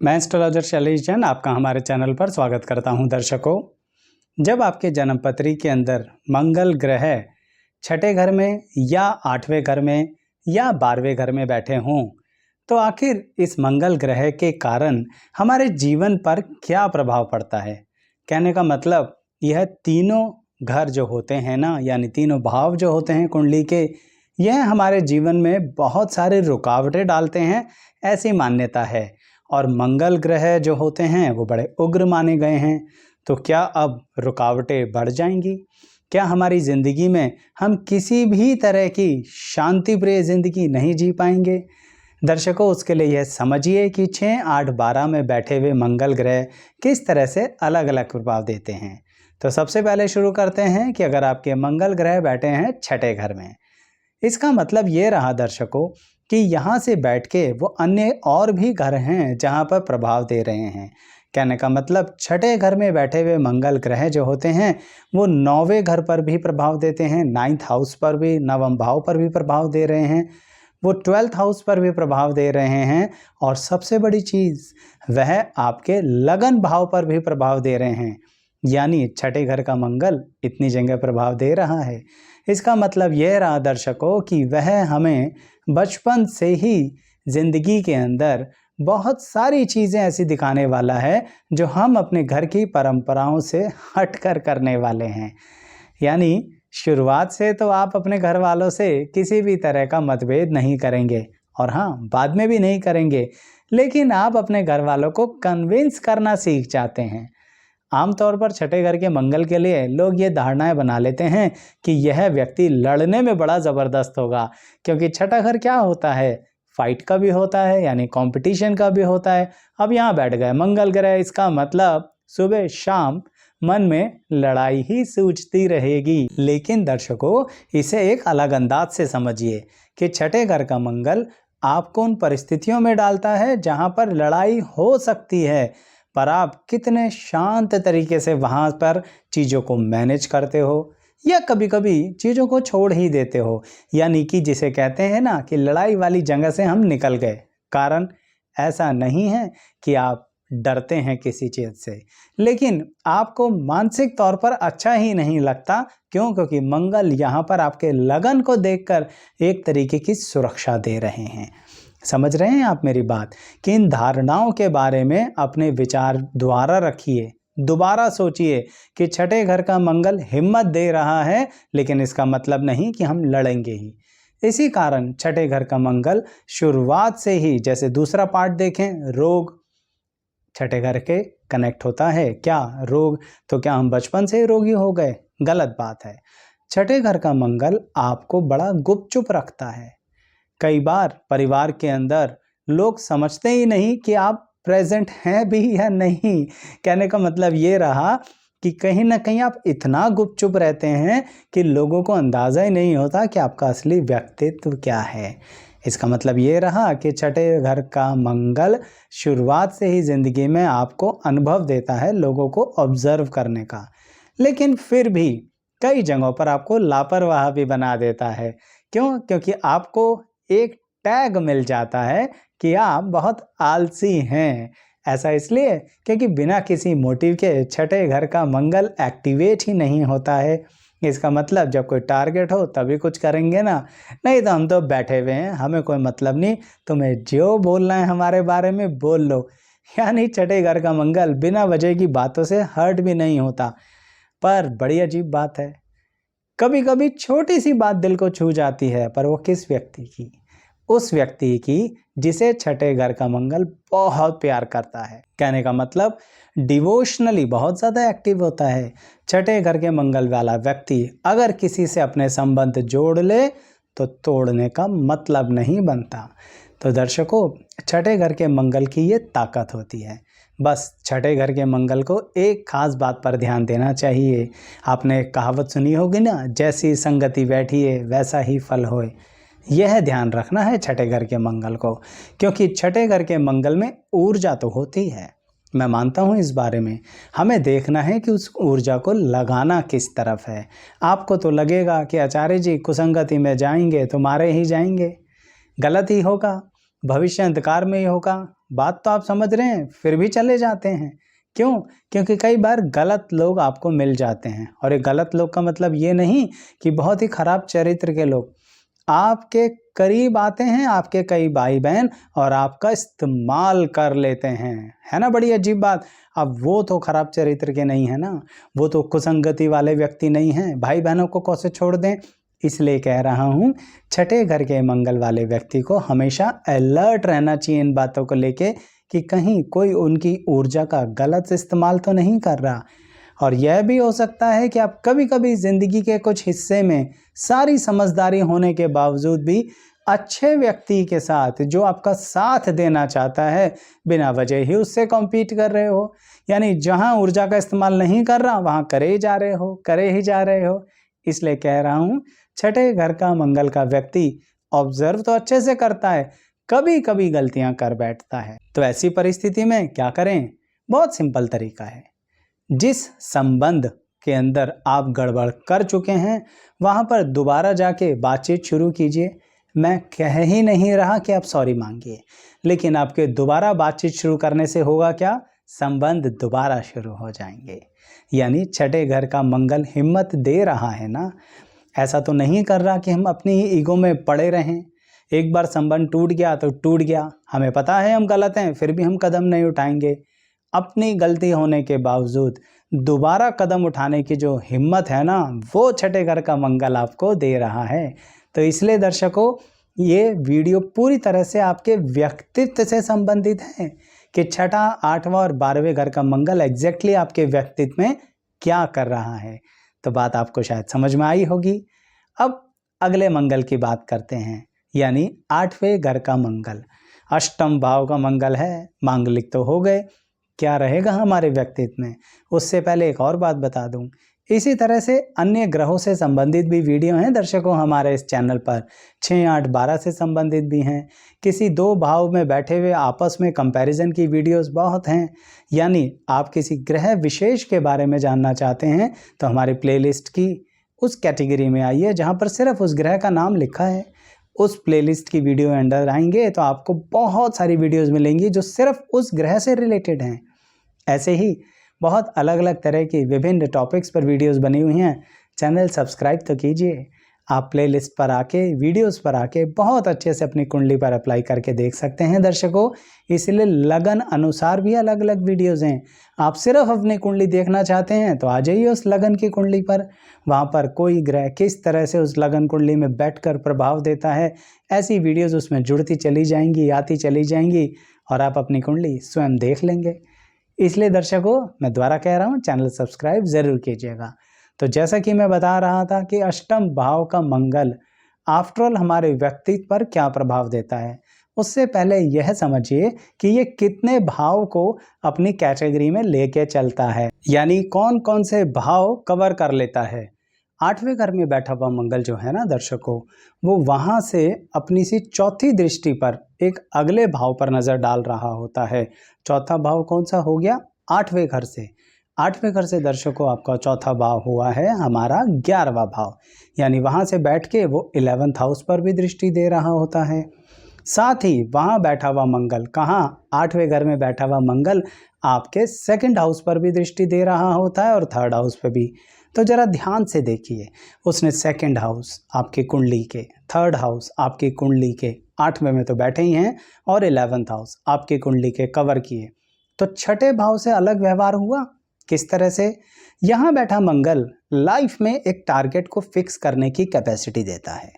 मैं एस्ट्रोलॉजर शैलेश जैन आपका हमारे चैनल पर स्वागत करता हूं। दर्शकों, जब आपके जन्म पत्री के अंदर मंगल ग्रह छठे घर में या आठवें घर में या 12वें घर में बैठे हों, तो आखिर इस मंगल ग्रह के कारण हमारे जीवन पर क्या प्रभाव पड़ता है। कहने का मतलब यह तीनों घर जो होते हैं ना, यानी तीनों भाव जो होते हैं कुंडली के, यह हमारे जीवन में बहुत सारे रुकावटें डालते हैं, ऐसी मान्यता है। और मंगल ग्रह जो होते हैं वो बड़े उग्र माने गए हैं। तो क्या अब रुकावटें बढ़ जाएंगी? क्या हमारी ज़िंदगी में हम किसी भी तरह की शांति प्रिय ज़िंदगी नहीं जी पाएंगे? दर्शकों, उसके लिए यह समझिए कि 6, 8, 12 में बैठे हुए मंगल ग्रह किस तरह से अलग अलग प्रभाव देते हैं। तो सबसे पहले शुरू करते हैं कि अगर आपके मंगल ग्रह बैठे हैं छठे घर में, इसका मतलब ये रहा दर्शकों कि यहाँ से बैठ के वो अन्य और भी घर हैं जहाँ पर प्रभाव दे रहे हैं। कहने का मतलब छठे घर में बैठे हुए मंगल ग्रह जो होते हैं वो 9वें घर पर भी प्रभाव देते हैं, 9th हाउस पर भी, नवम भाव पर भी प्रभाव दे रहे हैं, वो 12th हाउस पर भी प्रभाव दे रहे हैं, और सबसे बड़ी चीज़ वह आपके लगन भाव पर भी प्रभाव दे रहे हैं। यानी छठे घर का मंगल इतनी जगह प्रभाव दे रहा है। इसका मतलब यह रहा दर्शकों कि वह हमें बचपन से ही जिंदगी के अंदर बहुत सारी चीज़ें ऐसी दिखाने वाला है जो हम अपने घर की परंपराओं से हटकर करने वाले हैं। यानी शुरुआत से तो आप अपने घर वालों से किसी भी तरह का मतभेद नहीं करेंगे, और हाँ, बाद में भी नहीं करेंगे, लेकिन आप अपने घर वालों को कन्विंस करना सीख जाते हैं। आमतौर पर छठे घर के मंगल के लिए लोग ये धारणाएं बना लेते हैं कि यह व्यक्ति लड़ने में बड़ा ज़बरदस्त होगा, क्योंकि छठा घर क्या होता है, फाइट का भी होता है, यानी कंपटीशन का भी होता है। अब यहाँ बैठ गए मंगल ग्रह, इसका मतलब सुबह शाम मन में लड़ाई ही सूझती रहेगी। लेकिन दर्शकों, इसे एक अलग अंदाज से समझिए कि छठे घर का मंगल आपको उन परिस्थितियों में डालता है जहाँ पर लड़ाई हो सकती है, पर आप कितने शांत तरीके से वहाँ पर चीज़ों को मैनेज करते हो, या कभी कभी चीज़ों को छोड़ ही देते हो। यानी कि जिसे कहते हैं ना कि लड़ाई वाली जगह से हम निकल गए। कारण ऐसा नहीं है कि आप डरते हैं किसी चीज़ से, लेकिन आपको मानसिक तौर पर अच्छा ही नहीं लगता। क्यों? क्योंकि मंगल यहाँ पर आपके लगन को देखकर एक तरीके की सुरक्षा दे रहे हैं। समझ रहे हैं आप मेरी बात? कि इन धारणाओं के बारे में अपने विचार दोबारा रखिए, दोबारा सोचिए कि छठे घर का मंगल हिम्मत दे रहा है, लेकिन इसका मतलब नहीं कि हम लड़ेंगे ही। इसी कारण छठे घर का मंगल शुरुआत से ही, जैसे दूसरा पार्ट देखें, रोग छठे घर के कनेक्ट होता है। क्या रोग? तो क्या हम बचपन से ही रोगी हो गए? गलत बात है। छठे घर का मंगल आपको बड़ा गुपचुप रखता है। कई बार परिवार के अंदर लोग समझते ही नहीं कि आप प्रेजेंट हैं भी या नहीं। कहने का मतलब ये रहा कि कहीं ना कहीं आप इतना गुपचुप रहते हैं कि लोगों को अंदाज़ा ही नहीं होता कि आपका असली व्यक्तित्व क्या है। इसका मतलब ये रहा कि छठे घर का मंगल शुरुआत से ही ज़िंदगी में आपको अनुभव देता है लोगों को ऑब्जर्व करने का, लेकिन फिर भी कई जगहों पर आपको लापरवाह भी बना देता है। क्यों? क्योंकि आपको एक टैग मिल जाता है कि आप बहुत आलसी हैं। ऐसा इसलिए क्योंकि बिना किसी मोटिव के छठे घर का मंगल एक्टिवेट ही नहीं होता है। इसका मतलब जब कोई टारगेट हो तभी कुछ करेंगे ना, नहीं तो हम तो बैठे हुए हैं, हमें कोई मतलब नहीं, तुम्हें जो बोलना है हमारे बारे में बोल लो। यानी छठे घर का मंगल बिना वजह की बातों से हर्ट भी नहीं होता। पर बड़ी अजीब बात है, कभी कभी छोटी सी बात दिल को छू जाती है, पर वो किस व्यक्ति की? उस व्यक्ति की जिसे छठे घर का मंगल बहुत प्यार करता है। कहने का मतलब डिवोशनली बहुत ज़्यादा एक्टिव होता है। छठे घर के मंगल वाला व्यक्ति अगर किसी से अपने संबंध जोड़ ले तो तोड़ने का मतलब नहीं बनता। तो दर्शकों, छठे घर के मंगल की ये ताकत होती है। बस छठे घर के मंगल को एक खास बात पर ध्यान देना चाहिए। आपने कहावत सुनी होगी ना, जैसी संगति बैठी है वैसा ही फल होए। यह ध्यान रखना है छठे घर के मंगल को, क्योंकि छठे घर के मंगल में ऊर्जा तो होती है, मैं मानता हूँ इस बारे में। हमें देखना है कि उस ऊर्जा को लगाना किस तरफ है। आपको तो लगेगा कि आचार्य जी कुसंगति में जाएंगे तो मारे ही जाएंगे, गलत ही होगा, भविष्य अंधकार में ही होगा। बात तो आप समझ रहे हैं, फिर भी चले जाते हैं। क्यों? क्योंकि कई बार गलत लोग आपको मिल जाते हैं, और ये गलत लोग का मतलब ये नहीं कि बहुत ही खराब चरित्र के लोग आपके करीब आते हैं, आपके कई भाई बहन, और आपका इस्तेमाल कर लेते हैं, है ना? बड़ी अजीब बात। अब वो तो खराब चरित्र के नहीं है ना, वो तो कुसंगति वाले व्यक्ति नहीं हैं। भाई बहनों को कैसे छोड़ दें? इसलिए कह रहा हूँ, छठे घर के मंगल वाले व्यक्ति को हमेशा अलर्ट रहना चाहिए इन बातों को लेके कि कहीं कोई उनकी ऊर्जा का गलत इस्तेमाल तो नहीं कर रहा। और यह भी हो सकता है कि आप कभी कभी ज़िंदगी के कुछ हिस्से में सारी समझदारी होने के बावजूद भी अच्छे व्यक्ति के साथ, जो आपका साथ देना चाहता है, बिना वजह ही उससे कॉम्पीट कर रहे हो। यानी जहां ऊर्जा का इस्तेमाल नहीं कर रहा, वहां करे ही जा रहे हो। इसलिए कह रहा हूं, छठे घर का मंगल का व्यक्ति ऑब्जर्व तो अच्छे से करता है, कभी कभी गलतियां कर बैठता है। तो ऐसी परिस्थिति में क्या करें? बहुत सिंपल तरीका है। जिस संबंध के अंदर आप गड़बड़ कर चुके हैं, वहां पर दोबारा जाके बातचीत शुरू कीजिए। मैं कह ही नहीं रहा कि आप सॉरी मांगिए, लेकिन आपके दोबारा बातचीत शुरू करने से होगा क्या? संबंध दोबारा शुरू हो जाएंगे। यानी छठे घर का मंगल हिम्मत दे रहा है ना, ऐसा तो नहीं कर रहा कि हम अपनी ही ईगो में पड़े रहें। एक बार संबंध टूट गया तो टूट गया, हमें पता है हम गलत हैं, फिर भी हम कदम नहीं उठाएंगे। अपनी गलती होने के बावजूद दोबारा कदम उठाने की जो हिम्मत है ना, वो छठे घर का मंगल आपको दे रहा है। तो इसलिए दर्शकों, ये वीडियो पूरी तरह से आपके व्यक्तित्व से संबंधित है कि छठा, 8वां और 12वें घर का मंगल एग्जैक्टली आपके व्यक्तित्व में क्या कर रहा है। तो बात आपको शायद समझ में आई होगी। अब अगले मंगल की बात करते हैं, यानी 8वें घर का मंगल। अष्टम भाव का मंगल है, मांगलिक तो हो गए, क्या रहेगा हमारे व्यक्तित्व में? उससे पहले एक और बात बता दूं, इसी तरह से अन्य ग्रहों से संबंधित भी वीडियो हैं दर्शकों हमारे इस चैनल पर। 6, 8, 12 से संबंधित भी हैं। किसी 2 भाव में बैठे हुए आपस में कंपैरिजन की वीडियोस बहुत हैं। यानी आप किसी ग्रह विशेष के बारे में जानना चाहते हैं तो हमारी प्लेलिस्ट की उस कैटेगरी में आइए जहां पर सिर्फ उस ग्रह का नाम लिखा है। उस प्लेलिस्ट की वीडियो अंडर आएंगे तो आपको बहुत सारी वीडियोस मिलेंगी जो सिर्फ उस ग्रह से रिलेटेड हैं। ऐसे ही बहुत अलग अलग तरह की विभिन्न टॉपिक्स पर वीडियोस बनी हुई हैं। चैनल सब्सक्राइब तो कीजिए। आप प्लेलिस्ट पर आके, वीडियोस पर आके बहुत अच्छे से अपनी कुंडली पर अप्लाई करके देख सकते हैं दर्शकों। इसलिए लगन अनुसार भी अलग अलग वीडियोस हैं। आप सिर्फ अपनी कुंडली देखना चाहते हैं तो आ जाइए उस लगन की कुंडली पर। वहाँ पर कोई ग्रह किस तरह से उस लगन कुंडली में बैठकर प्रभाव देता है, ऐसी वीडियोस उसमें जुड़ती चली जाएंगी, आती चली जाएंगी, और आप अपनी कुंडली स्वयं देख लेंगे। इसलिए दर्शकों, मैं दोबारा कह रहा हूँ, चैनल सब्सक्राइब ज़रूर कीजिएगा। तो जैसा कि मैं बता रहा था कि अष्टम भाव का मंगल आफ्टरऑल हमारे व्यक्तित्व पर क्या प्रभाव देता है, उससे पहले यह समझिए कि ये कितने भाव को अपनी कैटेगरी में लेके चलता है, यानी कौन कौन से भाव कवर कर लेता है। 8वें घर में बैठा हुआ मंगल जो है ना दर्शकों, वो वहाँ से अपनी सी चौथी दृष्टि पर एक अगले भाव पर नज़र डाल रहा होता है। चौथा भाव कौन सा हो गया? 8वें घर से। 8वें घर से दर्शकों आपका चौथा भाव हुआ है हमारा 11वां भाव, यानी वहाँ से बैठ के वो 11th हाउस पर भी दृष्टि दे रहा होता है। साथ ही वहाँ बैठा हुआ मंगल, कहाँ? 8वें घर में बैठा हुआ मंगल आपके 2nd हाउस पर भी दृष्टि दे रहा होता है और 3rd हाउस पर भी। तो जरा ध्यान से देखिए, उसने 2nd हाउस आपकी कुंडली के, 3rd हाउस आपकी कुंडली के, 8वें में तो बैठे ही हैं, और 11th हाउस आपकी कुंडली के कवर किए। तो छठे भाव से अलग व्यवहार हुआ। किस तरह से? यहाँ बैठा मंगल लाइफ में एक टारगेट को फिक्स करने की कैपेसिटी देता है।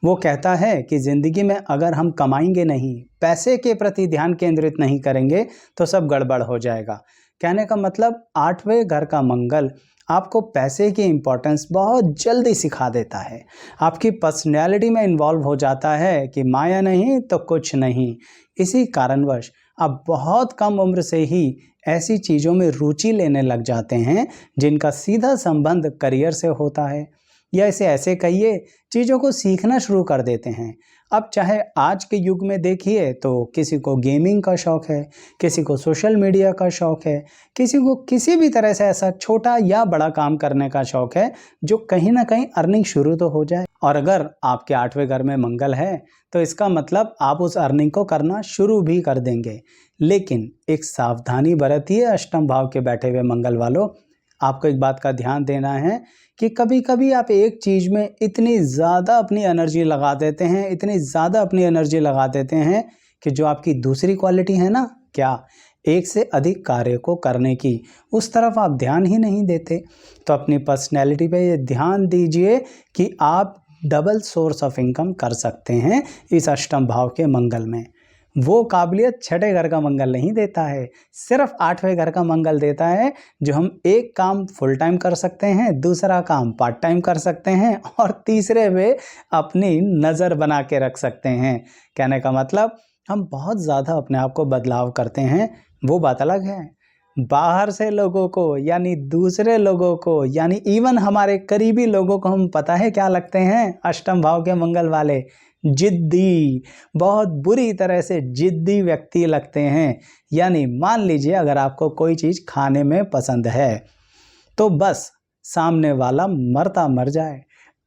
वो कहता है कि ज़िंदगी में अगर हम कमाएंगे नहीं, पैसे के प्रति ध्यान केंद्रित नहीं करेंगे तो सब गड़बड़ हो जाएगा। कहने का मतलब 8वें घर का मंगल आपको पैसे की इम्पोर्टेंस बहुत जल्दी सिखा देता है। आपकी पर्सनैलिटी में इन्वॉल्व हो जाता है कि माया नहीं तो कुछ नहीं। इसी कारणवश आप बहुत कम उम्र से ही ऐसी चीज़ों में रुचि लेने लग जाते हैं जिनका सीधा संबंध करियर से होता है। या इसे ऐसे कहिए, चीज़ों को सीखना शुरू कर देते हैं। अब चाहे आज के युग में देखिए तो किसी को गेमिंग का शौक़ है, किसी को सोशल मीडिया का शौक़ है, किसी को किसी भी तरह से ऐसा छोटा या बड़ा काम करने का शौक़ है जो कहीं ना कहीं अर्निंग शुरू तो हो जाए। और अगर आपके 8वें घर में मंगल है तो इसका मतलब आप उस अर्निंग को करना शुरू भी कर देंगे। लेकिन एक सावधानी बरतिए अष्टम भाव के बैठे हुए मंगल वालों। आपको एक बात का ध्यान देना है कि कभी कभी आप एक चीज़ में इतनी ज़्यादा अपनी एनर्जी लगा देते हैं, इतनी ज़्यादा अपनी एनर्जी लगा देते हैं कि जो आपकी दूसरी क्वालिटी है ना, क्या एक से अधिक कार्य को करने की, उस तरफ आप ध्यान ही नहीं देते। तो अपनी पर्सनैलिटी पे ये ध्यान दीजिए कि आप डबल सोर्स ऑफ इनकम कर सकते हैं इस अष्टम भाव के मंगल में। वो काबिलियत छठे घर का मंगल नहीं देता है, सिर्फ 8वें घर का मंगल देता है, जो हम एक काम फुल टाइम कर सकते हैं, दूसरा काम पार्ट टाइम कर सकते हैं और तीसरे में अपनी नज़र बना के रख सकते हैं। कहने का मतलब हम बहुत ज़्यादा अपने आप को बदलाव करते हैं, वो बात अलग है। बाहर से लोगों को यानी दूसरे लोगों को यानी इवन हमारे करीबी लोगों को हम पता है क्या लगते हैं, अष्टम भाव के मंगल वाले जिद्दी, बहुत बुरी तरह से जिद्दी व्यक्ति लगते हैं। यानी मान लीजिए अगर आपको कोई चीज़ खाने में पसंद है तो बस सामने वाला मरता मर जाए,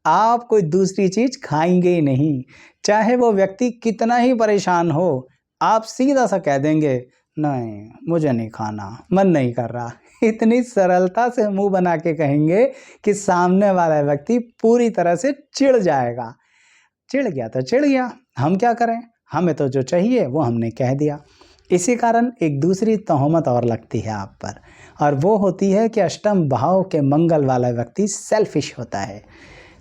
आप कोई दूसरी चीज़ खाएंगे ही नहीं। चाहे वो व्यक्ति कितना ही परेशान हो, आप सीधा सा कह देंगे नहीं मुझे नहीं खाना, मन नहीं कर रहा। इतनी सरलता से मुंह बना के कहेंगे कि सामने वाला व्यक्ति पूरी तरह से चिढ़ जाएगा। चिढ़ गया तो चिढ़ गया, हम क्या करें, हमें तो जो चाहिए वो हमने कह दिया। इसी कारण एक दूसरी तोहमत और लगती है आप पर, और वो होती है कि अष्टम भाव के मंगल वाला व्यक्ति सेल्फिश होता है।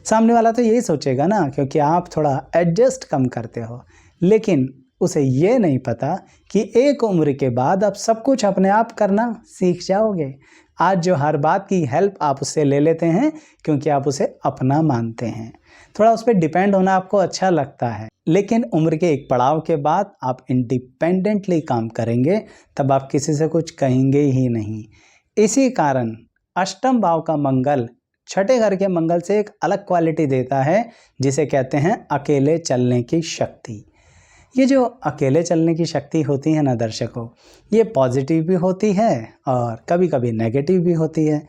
सामने वाला तो यही सोचेगा ना, क्योंकि आप थोड़ा एडजस्ट कम करते हो, लेकिन उसे ये नहीं पता कि एक उम्र के बाद आप सब कुछ अपने आप करना सीख जाओगे। आज जो हर बात की हेल्प आप उससे ले लेते हैं क्योंकि आप उसे अपना मानते हैं, थोड़ा उस पर डिपेंड होना आपको अच्छा लगता है। लेकिन उम्र के एक पड़ाव के बाद आप इंडिपेंडेंटली काम करेंगे, तब आप किसी से कुछ कहेंगे ही नहीं। इसी कारण अष्टम भाव का मंगल छठे घर के मंगल से एक अलग क्वालिटी देता है, जिसे कहते हैं अकेले चलने की शक्ति। ये जो अकेले चलने की शक्ति होती है ना दर्शकों, ये पॉजिटिव भी होती है और कभी कभी नेगेटिव भी होती है,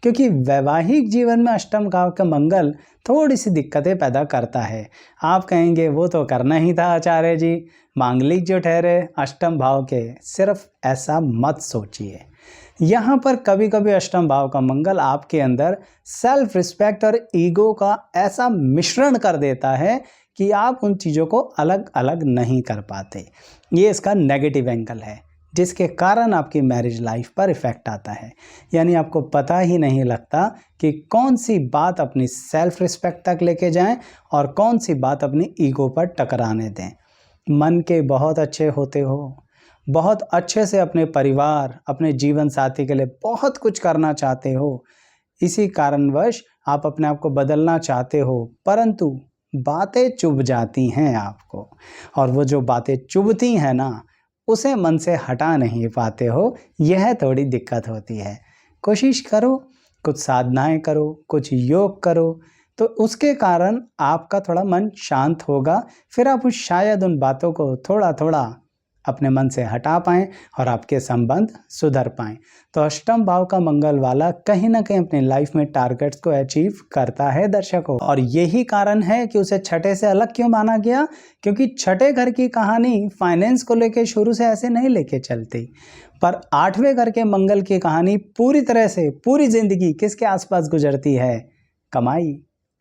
क्योंकि वैवाहिक जीवन में अष्टम भाव का मंगल थोड़ी सी दिक्कतें पैदा करता है। आप कहेंगे वो तो करना ही था आचार्य जी, मांगलिक जो ठहरे अष्टम भाव के, सिर्फ ऐसा मत सोचिए। यहाँ पर कभी कभी अष्टम भाव का मंगल आपके अंदर सेल्फ रिस्पेक्ट और ईगो का ऐसा मिश्रण कर देता है कि आप उन चीज़ों को अलग अलग नहीं कर पाते। ये इसका नेगेटिव एंगल है, जिसके कारण आपकी मैरिज लाइफ पर इफ़ेक्ट आता है। यानी आपको पता ही नहीं लगता कि कौन सी बात अपनी सेल्फ रिस्पेक्ट तक लेके जाएं और कौन सी बात अपनी ईगो पर टकराने दें। मन के बहुत अच्छे होते हो, बहुत अच्छे से अपने परिवार, अपने जीवन साथी के लिए बहुत कुछ करना चाहते हो, इसी कारणवश आप अपने आप को बदलना चाहते हो, परंतु बातें चुभ जाती हैं आपको, और वो जो बातें चुभती हैं ना, उसे मन से हटा नहीं पाते हो। यह थोड़ी दिक्कत होती है। कोशिश करो, कुछ साधनाएं करो, कुछ योग करो, तो उसके कारण आपका थोड़ा मन शांत होगा। फिर आप शायद उन बातों को थोड़ा थोड़ा अपने मन से हटा पाएं और आपके संबंध सुधर पाएं। तो अष्टम भाव का मंगल वाला कहीं ना कहीं अपनी लाइफ में टारगेट्स को अचीव करता है दर्शकों, और यही कारण है कि उसे छठे से अलग क्यों माना गया, क्योंकि छठे घर की कहानी फाइनेंस को लेके शुरू से ऐसे नहीं लेके चलती, पर 8वें घर के मंगल की कहानी पूरी तरह से पूरी जिंदगी किसके आसपास गुजरती है? कमाई,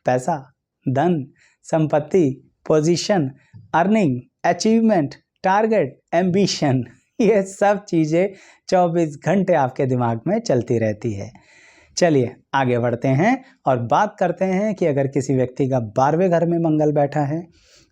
पैसा, धन, संपत्ति, position, earning, achievement, target, ambition, ये सब चीज़ें 24 घंटे आपके दिमाग में चलती रहती है। चलिए आगे बढ़ते हैं और बात करते हैं कि अगर किसी व्यक्ति का 12वें घर में मंगल बैठा है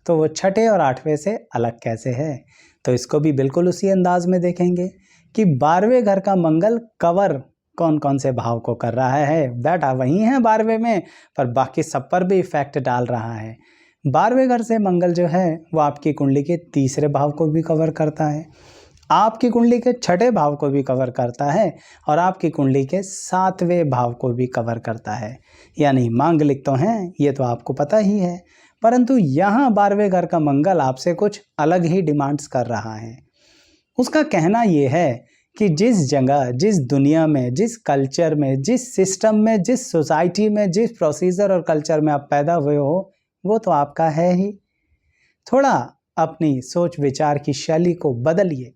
तो वो छठे और 8वें से अलग कैसे है। तो इसको भी बिल्कुल उसी अंदाज में देखेंगे कि 12वें घर का मंगल कवर कौन कौन से भाव को कर रहा है। बैठा वही है 12वें में, पर बाकी सब पर भी इफेक्ट डाल रहा है। 12वें घर से मंगल जो है वो आपकी कुंडली के तीसरे भाव को भी कवर करता है, आपकी कुंडली के 6ठे भाव को भी कवर करता है और आपकी कुंडली के 7वें भाव को भी कवर करता है। यानी मांगलिक तो हैं, ये तो आपको पता ही है, परंतु यहाँ 12वें घर का मंगल आपसे कुछ अलग ही डिमांड्स कर रहा है। उसका कहना ये है कि जिस जगह, जिस दुनिया में, जिस कल्चर में, जिस सिस्टम में, जिस सोसाइटी में, जिस प्रोसीजर और कल्चर में आप पैदा हुए हो, वो तो आपका है ही। थोड़ा अपनी सोच विचार की शैली को बदलिए,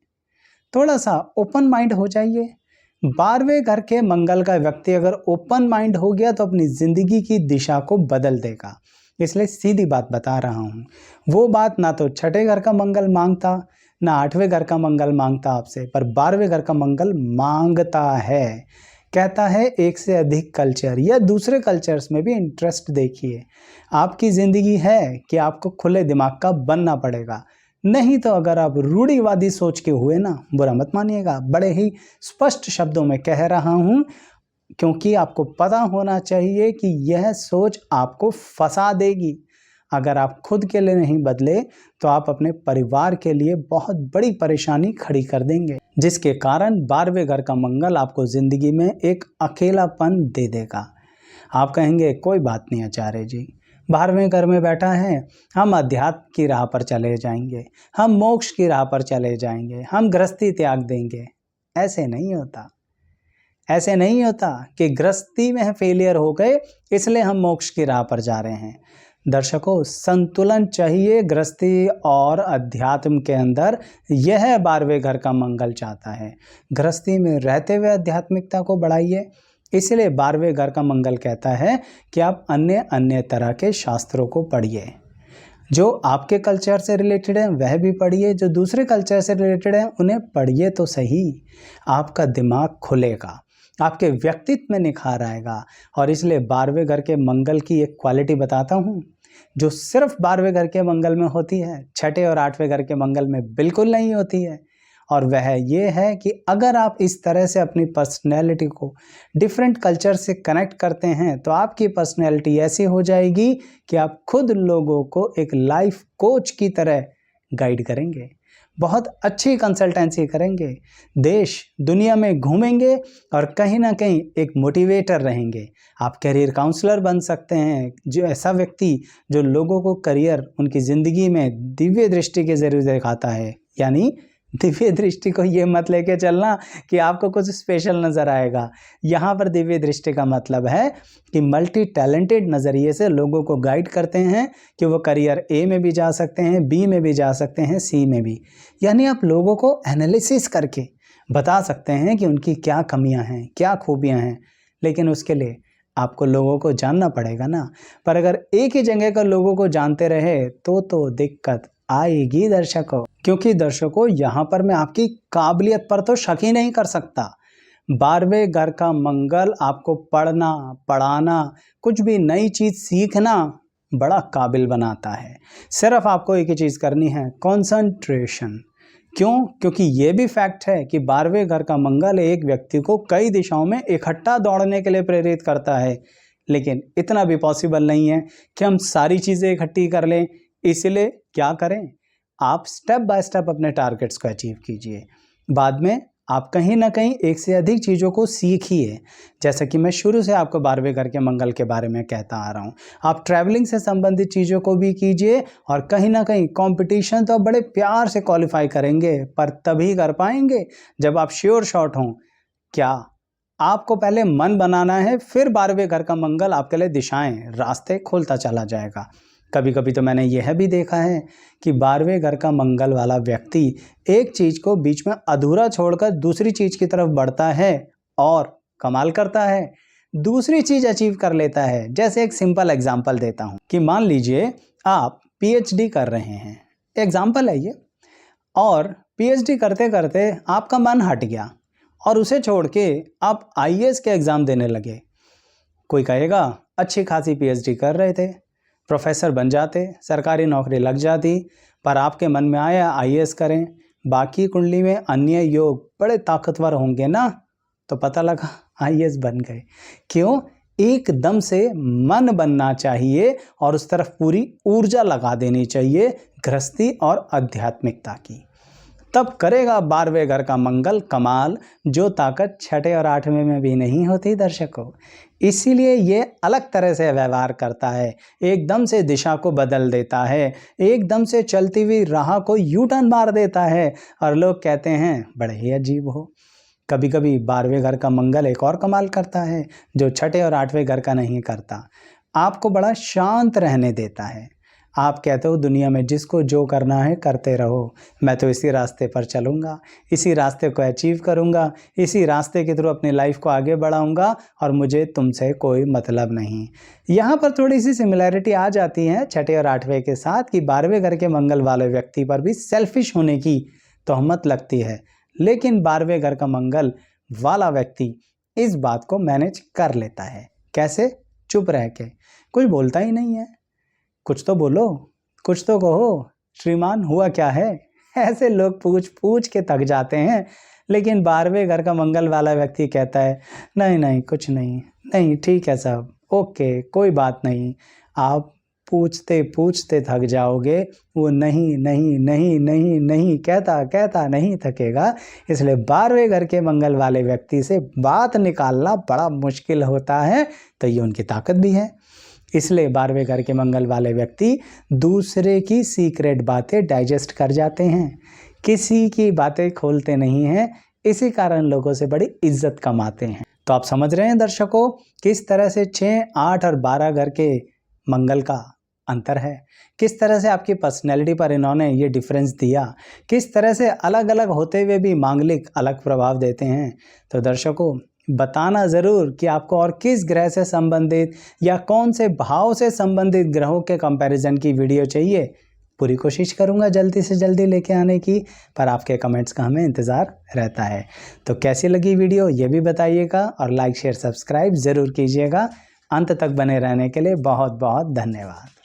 थोड़ा सा ओपन माइंड हो जाइए। 12वें घर के मंगल का व्यक्ति अगर ओपन माइंड हो गया तो अपनी जिंदगी की दिशा को बदल देगा। इसलिए सीधी बात बता रहा हूँ, वो बात ना तो 6ठे घर का मंगल मांगता, ना 8वें घर का मंगल मांगता आपसे, पर 12वें घर का मंगल मांगता है। कहता है एक से अधिक कल्चर या दूसरे कल्चर्स में भी इंटरेस्ट देखिए। आपकी ज़िंदगी है कि आपको खुले दिमाग का बनना पड़ेगा, नहीं तो अगर आप रूढ़िवादी सोच के हुए ना, बुरा मत मानिएगा, बड़े ही स्पष्ट शब्दों में कह रहा हूँ, क्योंकि आपको पता होना चाहिए कि यह सोच आपको फंसा देगी। अगर आप खुद के लिए नहीं बदले तो आप अपने परिवार के लिए बहुत बड़ी परेशानी खड़ी कर देंगे, जिसके कारण 12वें घर का मंगल आपको ज़िंदगी में एक अकेलापन दे देगा। आप कहेंगे कोई बात नहीं आचार्य जी, 12वें घर में बैठा है, हम अध्यात्म की राह पर चले जाएंगे, हम मोक्ष की राह पर चले जाएंगे, हम गृहस्थी त्याग देंगे। ऐसे नहीं होता। ऐसे नहीं होता कि गृहस्थी में फेलियर हो गए इसलिए हम मोक्ष की राह पर जा रहे हैं। दर्शकों, संतुलन चाहिए गृहस्थी और अध्यात्म के अंदर, यह 12वें घर का मंगल चाहता है। गृहस्थी में रहते हुए आध्यात्मिकता को बढ़ाइए, इसलिए 12वें घर का मंगल कहता है कि आप अन्य अन्य तरह के शास्त्रों को पढ़िए। जो आपके कल्चर से रिलेटेड है वह भी पढ़िए, जो दूसरे कल्चर से रिलेटेड है उन्हें पढ़िए तो सही। आपका दिमाग खुलेगा, आपके व्यक्तित्व में निखार आएगा। और इसलिए 12वें घर के मंगल की एक क्वालिटी बताता हूँ जो सिर्फ 12वें घर के मंगल में होती है, 6ठे और 8वें घर के मंगल में बिल्कुल नहीं होती है। और वह ये है कि अगर आप इस तरह से अपनी पर्सनैलिटी को डिफरेंट कल्चर से कनेक्ट करते हैं तो आपकी पर्सनैलिटी ऐसी हो जाएगी कि आप खुद लोगों को एक लाइफ कोच की तरह गाइड करेंगे, बहुत अच्छी कंसल्टेंसी करेंगे, देश दुनिया में घूमेंगे और कहीं ना कहीं एक मोटिवेटर रहेंगे। आप करियर काउंसलर बन सकते हैं, जो ऐसा व्यक्ति जो लोगों को करियर, उनकी ज़िंदगी में दिव्य दृष्टि के जरिए दिखाता है। यानी दिव्य दृष्टि को ये मत लेके चलना कि आपको कुछ स्पेशल नज़र आएगा। यहाँ पर दिव्य दृष्टि का मतलब है कि मल्टी टैलेंटेड नज़रिए से लोगों को गाइड करते हैं कि वो करियर ए में भी जा सकते हैं, बी में भी जा सकते हैं, सी में भी। यानी आप लोगों को एनालिसिस करके बता सकते हैं कि उनकी क्या कमियां हैं, क्या खूबियां हैं, लेकिन उसके लिए आपको लोगों को जानना पड़ेगा ना। पर अगर एक ही जगह का लोगों को जानते रहे तो दिक्कत आएगी दर्शकों। क्योंकि दर्शकों, यहाँ पर मैं आपकी काबिलियत पर तो शक ही नहीं कर सकता। 12वें घर का मंगल आपको पढ़ना, पढ़ाना, कुछ भी नई चीज़ सीखना बड़ा काबिल बनाता है। सिर्फ आपको एक ही चीज़ करनी है, कंसंट्रेशन। क्यों? क्योंकि ये भी फैक्ट है कि 12वें घर का मंगल एक व्यक्ति को कई दिशाओं में इकट्ठा दौड़ने के लिए प्रेरित करता है। लेकिन इतना भी पॉसिबल नहीं है कि हम सारी चीज़ें इकट्ठी कर लें। इसलिए क्या करें, आप स्टेप बाय स्टेप अपने टारगेट्स को अचीव कीजिए। बाद में आप कहीं ना कहीं एक से अधिक चीज़ों को सीखिए। जैसा कि मैं शुरू से आपको 12वें घर के मंगल के बारे में कहता आ रहा हूँ, आप ट्रैवलिंग से संबंधित चीज़ों को भी कीजिए। और कहीं ना कहीं कंपटीशन तो आप बड़े प्यार से क्वालिफाई करेंगे, पर तभी कर पाएंगे जब आप श्योर शॉट हों। क्या आपको पहले मन बनाना है, फिर 12वें घर का मंगल आपके लिए दिशाएं, रास्ते खोलता चला जाएगा। कभी कभी तो मैंने यह भी देखा है कि 12वें घर का मंगल वाला व्यक्ति एक चीज़ को बीच में अधूरा छोड़कर दूसरी चीज़ की तरफ बढ़ता है और कमाल करता है, दूसरी चीज़ अचीव कर लेता है। जैसे एक सिंपल एग्जांपल देता हूँ कि मान लीजिए आप पीएचडी कर रहे हैं, एग्जांपल है ये, और पीएचडी करते करते आपका मन हट गया और उसे छोड़ के आप आईएएस के एग्ज़ाम देने लगे। कोई कहेगा अच्छी खासी पीएचडी कर रहे थे, प्रोफेसर बन जाते, सरकारी नौकरी लग जाती, पर आपके मन में आया आईएएस करें, बाकी कुंडली में अन्य योग बड़े ताकतवर होंगे ना, तो पता लगा आईएएस बन गए। क्यों? एकदम से मन बनना चाहिए और उस तरफ पूरी ऊर्जा लगा देनी चाहिए गृहस्थी और आध्यात्मिकता की। तब करेगा 12वें घर का मंगल कमाल, जो ताकत छठे और 8वें में भी नहीं होती दर्शकों। इसीलिए ये अलग तरह से व्यवहार करता है, एकदम से दिशा को बदल देता है, एकदम से चलती हुई राह को यू टर्न मार देता है और लोग कहते हैं बड़े ही अजीब हो। कभी कभी 12वें घर का मंगल एक और कमाल करता है जो छठे और 8वें घर का नहीं करता। आपको बड़ा शांत रहने देता है। आप कहते हो दुनिया में जिसको जो करना है करते रहो, मैं तो इसी रास्ते पर चलूँगा, इसी रास्ते को अचीव करूँगा, इसी रास्ते के थ्रू अपनी लाइफ को आगे बढ़ाऊँगा और मुझे तुमसे कोई मतलब नहीं। यहाँ पर थोड़ी सी सिमिलैरिटी आ जाती है छठे और 8वें के साथ कि 12वें घर के मंगल वाले व्यक्ति पर भी सेल्फिश होने की तोहमत लगती है, लेकिन 12वें घर का मंगल वाला व्यक्ति इस बात को मैनेज कर लेता है। कैसे? चुप रह के, कुछ बोलता ही नहीं है। कुछ तो बोलो, कुछ तो कहो, श्रीमान हुआ क्या है? ऐसे लोग पूछ पूछ के थक जाते हैं, लेकिन 12वें घर का मंगल वाला व्यक्ति कहता है नहीं नहीं कुछ नहीं, नहीं ठीक है साहब, ओके कोई बात नहीं। आप पूछते पूछते थक जाओगे, वो नहीं नहीं नहीं नहीं नहीं कहता कहता नहीं थकेगा। इसलिए 12वें घर के मंगल वाले व्यक्ति से बात निकालना बड़ा मुश्किल होता है, तो ये उनकी ताकत भी है। इसलिए 12वें घर के मंगल वाले व्यक्ति दूसरे की सीक्रेट बातें डाइजेस्ट कर जाते हैं, किसी की बातें खोलते नहीं हैं, इसी कारण लोगों से बड़ी इज्जत कमाते हैं। तो आप समझ रहे हैं दर्शकों किस तरह से 6, 8 और 12 घर के मंगल का अंतर है, किस तरह से आपकी पर्सनैलिटी पर इन्होंने ये डिफरेंस दिया, किस तरह से अलग अलग होते हुए भी मांगलिक अलग प्रभाव देते हैं। तो दर्शकों बताना ज़रूर कि आपको और किस ग्रह से संबंधित या कौन से भाव से संबंधित ग्रहों के कंपैरिजन की वीडियो चाहिए। पूरी कोशिश करूंगा जल्दी से जल्दी लेके आने की, पर आपके कमेंट्स का हमें इंतज़ार रहता है। तो कैसी लगी वीडियो ये भी बताइएगा और लाइक शेयर सब्सक्राइब ज़रूर कीजिएगा। अंत तक बने रहने के लिए बहुत बहुत धन्यवाद।